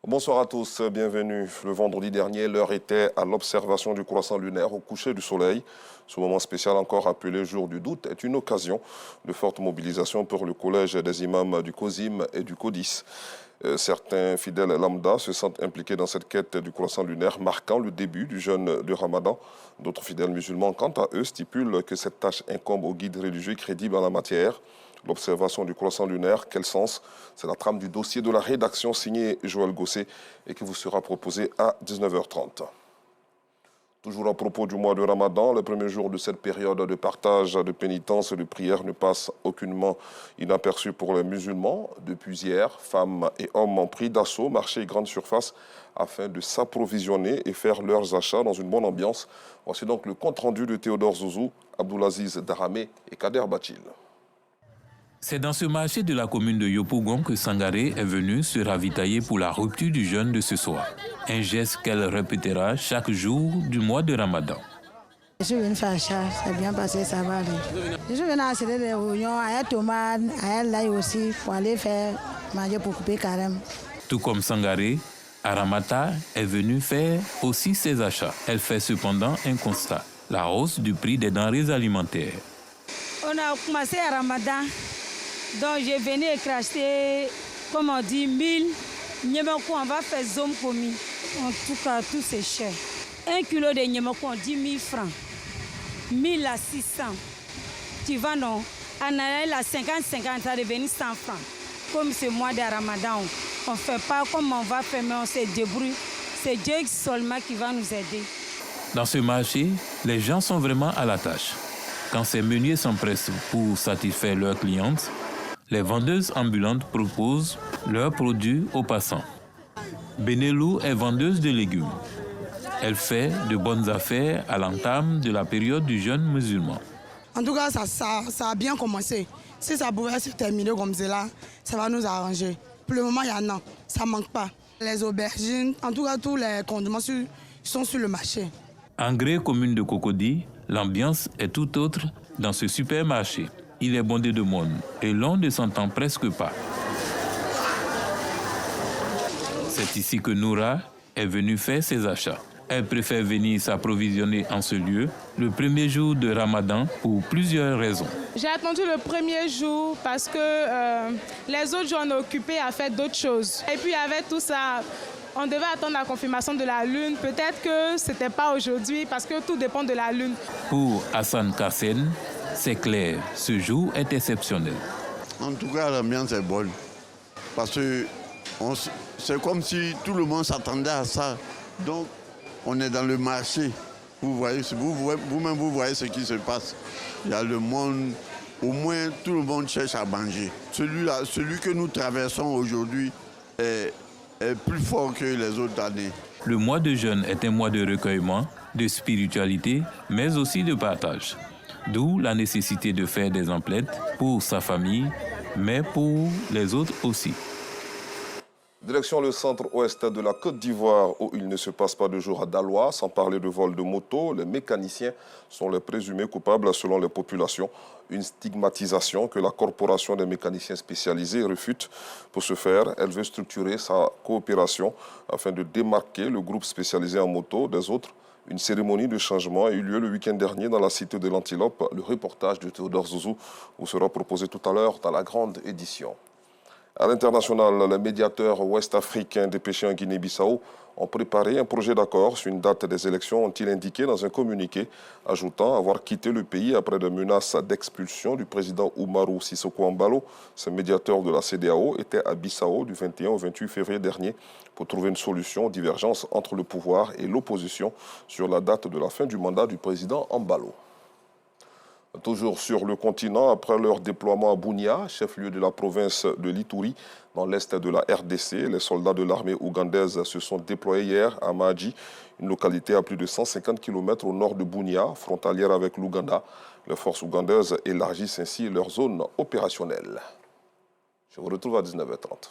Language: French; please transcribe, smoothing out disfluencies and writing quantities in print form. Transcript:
Bonsoir à tous, bienvenue. Le vendredi dernier, l'heure était à l'observation du croissant lunaire au coucher du soleil. Ce moment spécial, encore appelé jour du doute, est une occasion de forte mobilisation pour le collège des imams du COSIM et du CODIS. Certains fidèles lambda se sentent impliqués dans cette quête du croissant lunaire, marquant le début du jeûne de Ramadan. D'autres fidèles musulmans, quant à eux, stipulent que cette tâche incombe aux guides religieux crédibles en la matière. L'observation du croissant lunaire, quel sens? C'est la trame du dossier de la rédaction signée Joël Gosset et qui vous sera proposé à 19h30. Toujours à propos du mois de Ramadan, le premier jour de cette période de partage, de pénitence et de prière ne passe aucunement inaperçu pour les musulmans. Depuis hier, femmes et hommes ont pris d'assaut marchés et grandes surfaces afin de s'approvisionner et faire leurs achats dans une bonne ambiance. Voici donc le compte-rendu de Théodore Zouzou, Abdoulaziz Daramé et Kader Batil. C'est dans ce marché de la commune de Yopougon que Sangaré est venue se ravitailler pour la rupture du jeûne de ce soir. Un geste qu'elle répétera chaque jour du mois de Ramadan. Je suis venue faire achat, c'est bien passé, ça va aller. Je suis venue acheter des oignons, à tomates, à l'ail aussi, pour aller faire manger pour couper carême. Tout comme Sangaré, Aramata est venue faire aussi ses achats. Elle fait cependant un constat, la hausse du prix des denrées alimentaires. On a commencé à Ramadan. Donc je venais acheter, comme on dit, 1000. On va faire zone commis. En tout cas, tout c'est cher. 1 kilo de Niemoko, 10 000 francs. 1000 à 600. Tu vas non? En allant à 50-50, ça devient 100 francs. Comme ce mois de Ramadan, on ne fait pas comme on va faire, mais on se débrouille. C'est Dieu seulement qui va nous aider. Dans ce marché, les gens sont vraiment à la tâche. Quand ces meuniers s'empressent pour satisfaire leurs clientes, les vendeuses ambulantes proposent leurs produits aux passants. Benelou est vendeuse de légumes. Elle fait de bonnes affaires à l'entame de la période du jeûne musulman. En tout cas, ça a bien commencé. Si ça pouvait se terminer comme cela, ça va nous arranger. Pour le moment, il y en a, ça ne manque pas. Les aubergines, en tout cas, tous les condiments sont sur le marché. En Gré, commune de Cocody, l'ambiance est tout autre dans ce supermarché. Il est bondé de monde et l'on ne s'entend presque pas. C'est ici que Noura est venue faire ses achats. Elle préfère venir s'approvisionner en ce lieu le premier jour de Ramadan pour plusieurs raisons. J'ai attendu le premier jour parce que les autres jours on est occupés à faire d'autres choses. Et puis avec tout ça, on devait attendre la confirmation de la lune. Peut-être que ce n'était pas aujourd'hui parce que tout dépend de la lune. Pour Hassan Kassen, c'est clair, ce jour est exceptionnel. En tout cas, l'ambiance est bonne. Parce que c'est comme si tout le monde s'attendait à ça. Donc, on est dans le marché. Vous voyez, vous-même, vous voyez ce qui se passe. Il y a le monde, au moins tout le monde cherche à manger. Celui que nous traversons aujourd'hui est plus fort que les autres années. Le mois de jeûne est un mois de recueillement, de spiritualité, mais aussi de partage. D'où la nécessité de faire des emplettes pour sa famille, mais pour les autres aussi. Direction le centre-ouest de la Côte d'Ivoire, où il ne se passe pas de jour à Daloa, sans parler de vol de moto. Les mécaniciens sont les présumés coupables selon les populations. Une stigmatisation que la Corporation des mécaniciens spécialisés refute. Pour ce faire, elle veut structurer sa coopération afin de démarquer le groupe spécialisé en moto des autres. Une cérémonie de changement a eu lieu le week-end dernier dans la cité de l'Antilope. Le reportage de Théodore Zouzou vous sera proposé tout à l'heure dans la grande édition. À l'international, les médiateurs ouest-africains dépêchés en Guinée-Bissau ont préparé un projet d'accord sur une date des élections, ont-ils indiqué dans un communiqué, ajoutant avoir quitté le pays après des menaces d'expulsion du président Oumarou Sissoko Embalo. Ces médiateurs de la CEDEAO étaient à Bissau du 21 au 28 février dernier pour trouver une solution aux divergences entre le pouvoir et l'opposition sur la date de la fin du mandat du président Embalo. Toujours sur le continent, après leur déploiement à Bunia, chef-lieu de la province de l'Ituri, dans l'est de la RDC, les soldats de l'armée ougandaise se sont déployés hier à Maadji, une localité à plus de 150 km au nord de Bunia, frontalière avec l'Ouganda. Les forces ougandaises élargissent ainsi leur zone opérationnelle. Je vous retrouve à 19h30.